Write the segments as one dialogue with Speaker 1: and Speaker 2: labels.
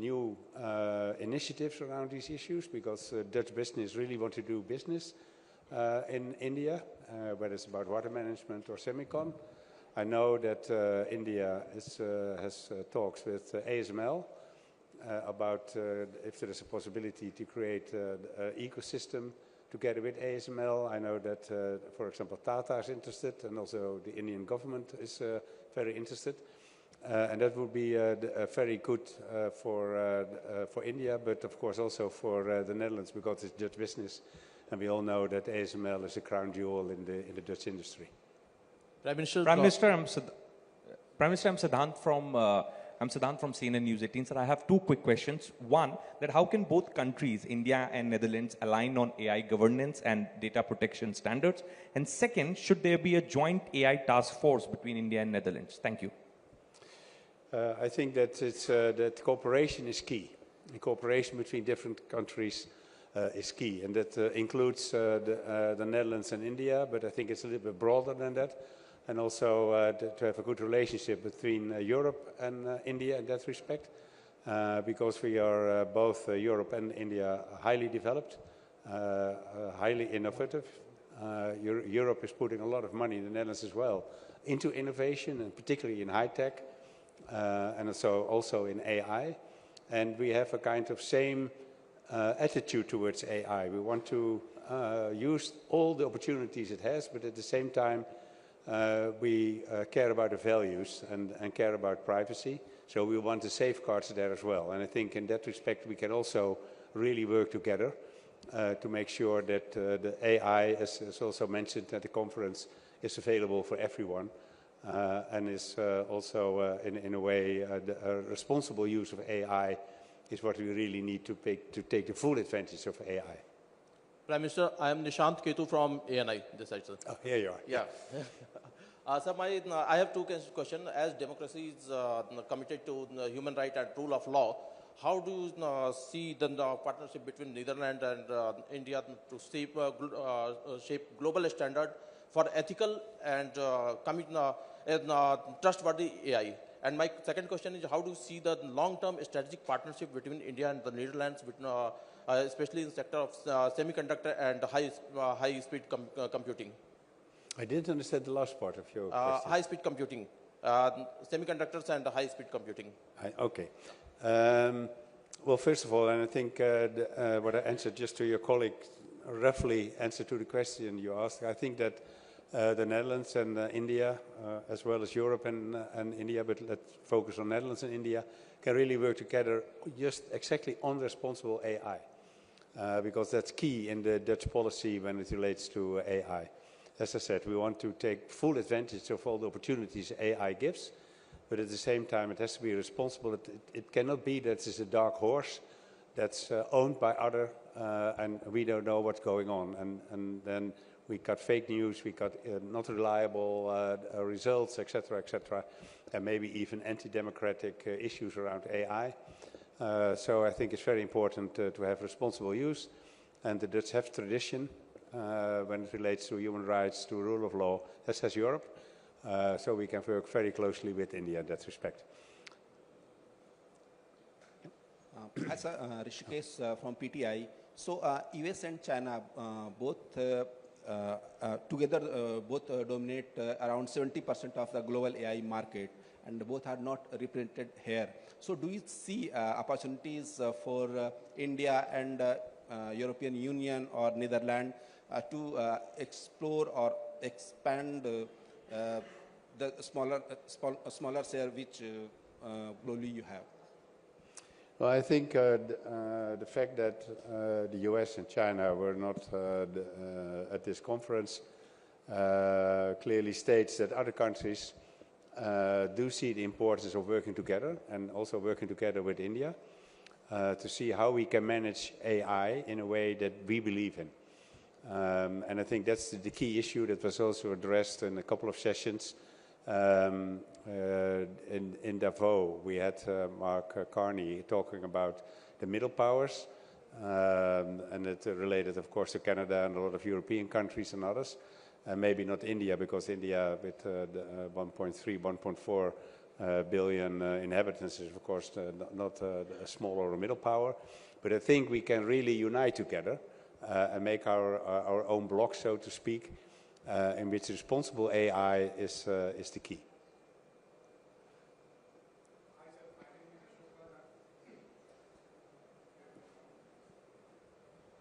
Speaker 1: new initiatives around these issues, because Dutch business really want to do business in India, whether it's about water management or semicon. I know that India has talks with ASML about if there is a possibility to create an ecosystem together with ASML. I know that, for example, Tata is interested, and also the Indian government is very interested. And that would be very good for India, but of course also for the Netherlands, because it's Dutch business, and we all know that ASML is a crown jewel in the Dutch industry.
Speaker 2: Prime Minister, I'm Siddhant from CNN News 18. Sir, I have two quick questions. One, that how can both countries, India and Netherlands, align on AI governance and data protection standards? And second, should there be a joint AI task force between India and Netherlands? Thank you.
Speaker 1: I think that that cooperation is key. The cooperation between different countries is key, and that includes the Netherlands and India, but I think it's a little bit broader than that. And also to have a good relationship between Europe and India in that respect, because we are both Europe and India highly developed, highly innovative. Europe is putting a lot of money, the Netherlands as well, into innovation, and particularly in high tech, and also in AI. And we have a kind of same attitude towards AI. We want to use all the opportunities it has, but at the same time, we care about the values and care about privacy. So we want the safeguards there as well. And I think in that respect, we can also really work together to make sure that the AI, as also mentioned at the conference, is available for everyone. And is also, in a way, a responsible use of AI is what we really need to take the full advantage of AI.
Speaker 3: Prime Minister, I am Nishant Ketu from ANI, this side, sir.
Speaker 1: Oh, here you are.
Speaker 3: Yeah. Sir, I have two questions. As democracy is committed to human rights and rule of law, how do you see the partnership between Netherlands and India to shape global standard for ethical and trustworthy AI? And my second question is, how do you see the long-term strategic partnership between India and the Netherlands, especially in the sector of semiconductor and high-speed computing?
Speaker 1: I didn't understand the last part of your question.
Speaker 3: High-speed computing, semiconductors and high-speed computing.
Speaker 1: Okay. Well, first of all, and I think what I answered just to your colleague roughly answered to the question you asked. I think that the Netherlands and India, as well as Europe and India, but let's focus on Netherlands and India, can really work together just exactly on responsible AI, because that's key in the Dutch policy when it relates to AI. As I said, we want to take full advantage of all the opportunities AI gives, but at the same time it has to be responsible. It cannot be that it's a dark horse that's owned by other and we don't know what's going on. And then we got fake news, we got not reliable results, etc., and maybe even anti-democratic issues around AI. So I think it's very important to have responsible use, and the Dutch have tradition when it relates to human rights, to rule of law, as has Europe. So we can work very closely with India in that respect.
Speaker 4: As Rishikesh from PTI, so US and China both together dominate around 70% of the global AI market, and both are not represented here. So do you see opportunities for India and European Union or Netherlands to explore or expand the smaller share which globally you have?
Speaker 1: Well, I think the fact that the US and China were not at this conference clearly states that other countries do see the importance of working together, and also working together with India to see how we can manage AI in a way that we believe in. And I think that's the key issue that was also addressed in a couple of sessions. In Davos, we had Mark Carney talking about the middle powers, and it related, of course, to Canada and a lot of European countries and others, and maybe not India, because India with the 1.3, 1.4 billion inhabitants is, of course, not a small or a middle power. But I think we can really unite together and make our own block, so to speak, in which responsible AI is the key.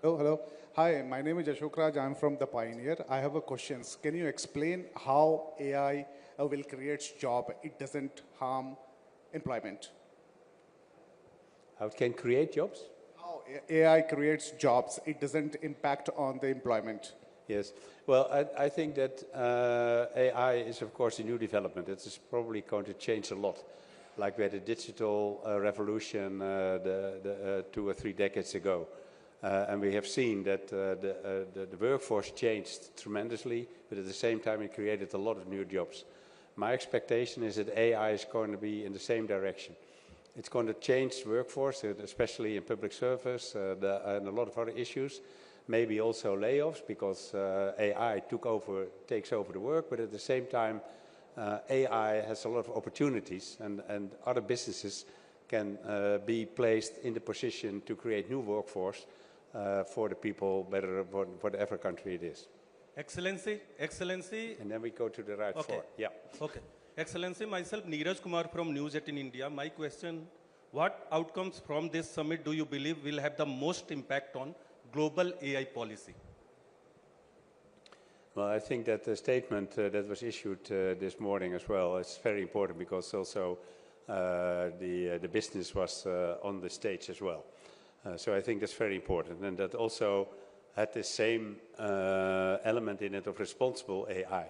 Speaker 5: Hello. Hi, my name is Ashok Raj. I'm from The Pioneer. I have a question. Can you explain how AI will create job? It doesn't harm employment.
Speaker 1: How it can create jobs?
Speaker 5: How AI creates jobs. It doesn't impact on the employment.
Speaker 1: Yes. Well, I think that AI is, of course, a new development. It is probably going to change a lot. Like we had a digital revolution 2 or 3 decades ago. And we have seen that the workforce changed tremendously, but at the same time it created a lot of new jobs. My expectation is that AI is going to be in the same direction. It's going to change workforce, especially in public service and a lot of other issues. Maybe also layoffs, because AI takes over the work, but at the same time AI has a lot of opportunities, and other businesses can be placed in the position to create new workforce for the people, better for whatever country it is.
Speaker 6: Excellency.
Speaker 1: And then we go to the right floor. Yeah.
Speaker 6: Okay. Excellency, myself Neeraj Kumar from News 18 India. My question, what outcomes from this summit do you believe will have the most impact on global AI policy?
Speaker 1: Well, I think that the statement that was issued this morning as well is very important, because also the business was on the stage as well. So I think that's very important, and that also had the same element in it of responsible AI.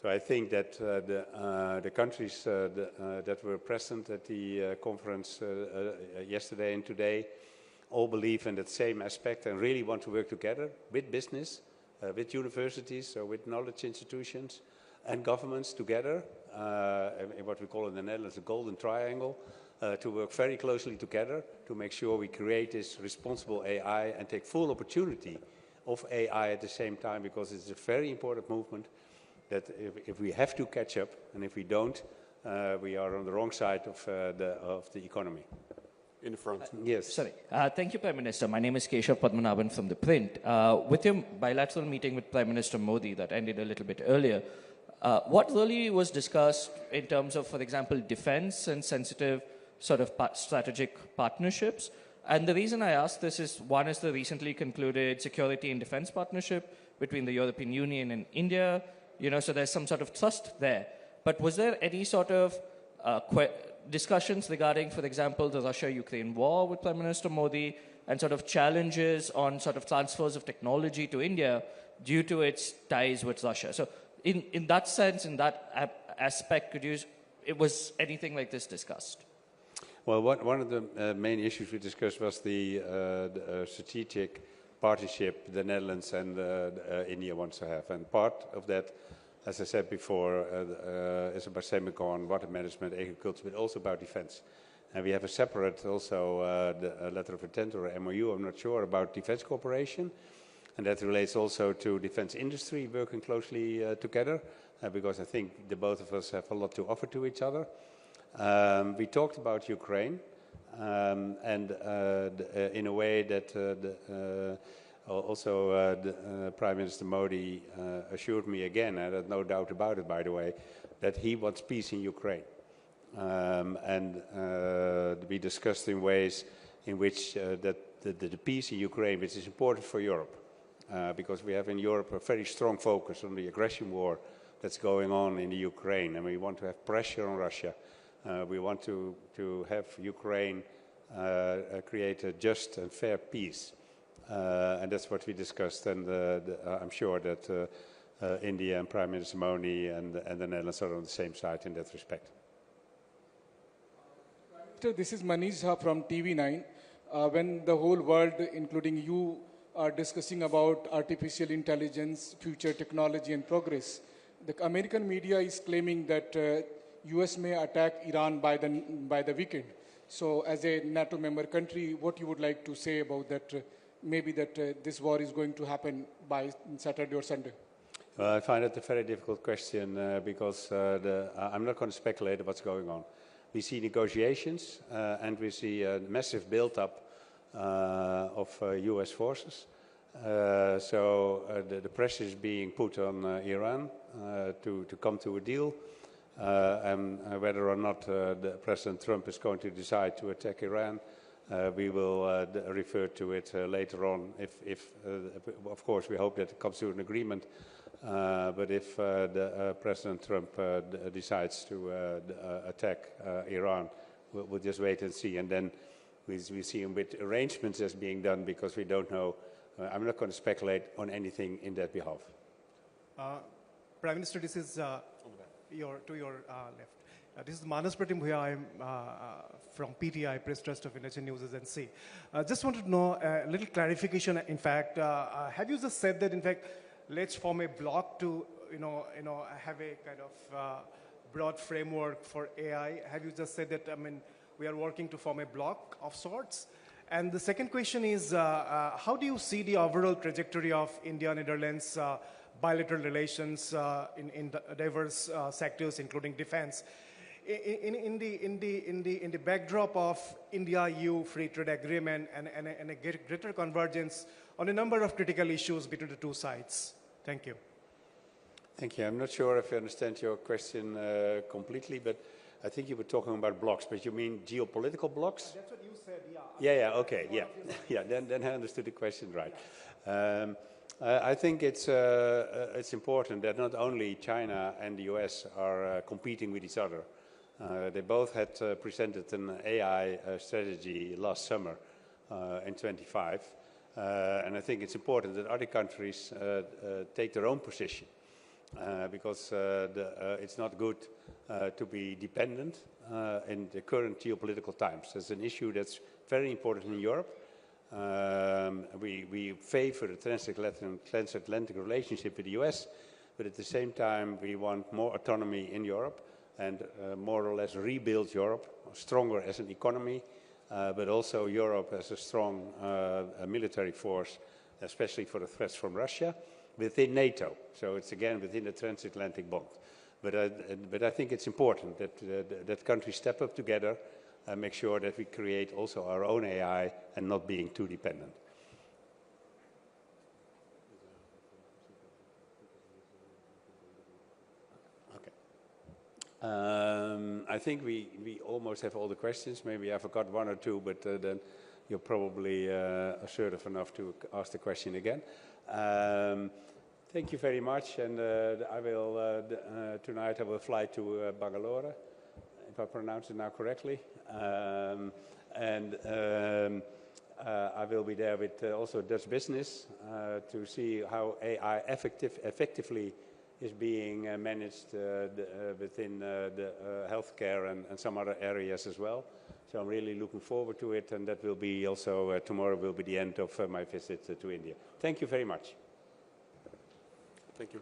Speaker 1: So I think that the countries that were present at the conference yesterday and today all believe in that same aspect and really want to work together with business, with universities, so with knowledge institutions and governments together, in what we call in the Netherlands the golden triangle, to work very closely together to make sure we create this responsible AI and take full opportunity of AI at the same time, because it's a very important movement that if we have to catch up, and if we don't, we are on the wrong side of the economy.
Speaker 7: In the front.
Speaker 1: Yes.
Speaker 8: Sorry. Thank you, Prime Minister. My name is Keshav Padmanabhan from The Print. With your bilateral meeting with Prime Minister Modi that ended a little bit earlier, what really was discussed in terms of, for example, defense and sensitive sort of strategic partnerships? And the reason I ask this is, one is the recently concluded security and defense partnership between the European Union and India, so there's some sort of trust there. But was there any sort of discussions regarding, for example, the Russia-Ukraine war with Prime Minister Modi, and sort of challenges on sort of transfers of technology to India due to its ties with Russia? So in that sense, in that aspect, was anything like this discussed?
Speaker 1: Well, one of the main issues we discussed was the strategic partnership the Netherlands and India wants to have. And part of that, as I said before, is about semicon, water management, agriculture, but also about defense. And we have a separate also a letter of intent or a MOU, I'm not sure, about defense cooperation. And that relates also to defense industry working closely together, because I think the both of us have a lot to offer to each other. We talked about Ukraine, and in a way that also Prime Minister Modi assured me again, and I have no doubt about it, by the way, that he wants peace in Ukraine. And we discussed in ways in which that the peace in Ukraine, which is important for Europe, because we have in Europe a very strong focus on the aggression war that's going on in the Ukraine, and we want to have pressure on Russia. We want to have Ukraine create a just and fair peace. And that's what we discussed, and I'm sure that India and Prime Minister Modi and the Netherlands are on the same side in that respect.
Speaker 9: This is Manish from TV9. When the whole world, including you, are discussing about artificial intelligence, future technology and progress, the American media is claiming that US may attack Iran by the weekend. So as a NATO member country, what you would like to say about that, maybe that this war is going to happen by Saturday or Sunday?
Speaker 1: Well, I find it a very difficult question because I'm not going to speculate what's going on. we see negotiations and we see a massive build-up of US forces. So the pressure is being put on Iran to come to a deal. And whether or not President Trump is going to decide to attack Iran, we will refer to it later on. If of course, we hope that it comes to an agreement. But if President Trump decides to attack Iran, we'll just wait and see. And then we see him with arrangements as being done because we don't know. I'm not going to speculate on anything in that behalf.
Speaker 7: Prime Minister, this is to your left. This is Manas Pratim Bhuya. I'm from PTI, Press Trust of Indonesian News Agency. Just wanted to know a little clarification. In fact, have you just said that, in fact, let's form a block to, have a kind of broad framework for AI? Have you just said that, I mean, we are working to form a block of sorts? And the second question is, how do you see the overall trajectory of India-Netherlands bilateral relations in diverse sectors, including defense, in the backdrop of India-EU free trade agreement and a greater convergence on a number of critical issues between the two sides? Thank you.
Speaker 1: Thank you. I'm not sure if I understand your question completely, but I think you were talking about blocks, but you mean geopolitical blocks?
Speaker 7: That's what you said,
Speaker 1: yeah. Yeah, okay, yeah. Yeah, then I understood the question right. I think it's important that not only China and the US are competing with each other. They both had presented an AI strategy last summer in 25. And I think it's important that other countries take their own position because it's not good to be dependent in the current geopolitical times. It's an issue that's very important in Europe. We favor the transatlantic relationship with the US, but at the same time we want more autonomy in Europe and more or less rebuild Europe, stronger as an economy, but also Europe as a strong military force, especially for the threats from Russia, within NATO. So it's again within the transatlantic bond. But I think it's important that countries step up together and make sure that we create also our own AI and not being too dependent. I think we almost have all the questions. Maybe I forgot one or two, but then you're probably assertive enough to ask the question again. Thank you very much, and I will tonight I will fly to Bangalore, if I pronounce it now correctly, and I will be there with also Dutch business to see how AI effectively is being managed within the healthcare and some other areas as well. So I'm really looking forward to it, and that will be also tomorrow will be the end of my visit to India. Thank you very much.
Speaker 10: Thank you.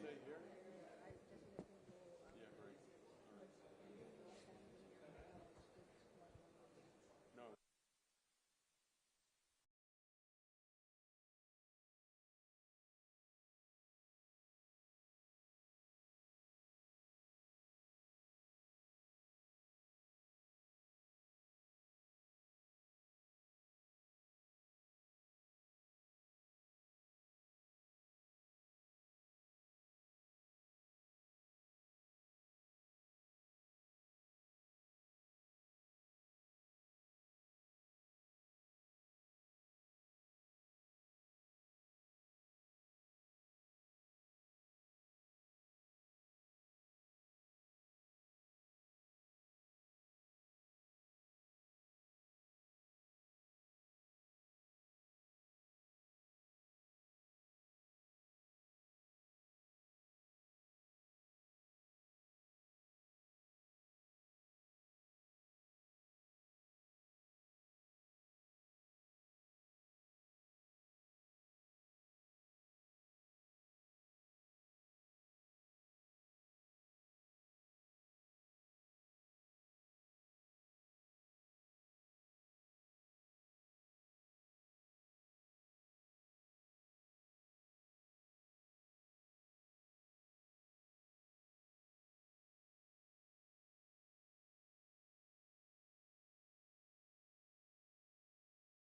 Speaker 10: Stay here.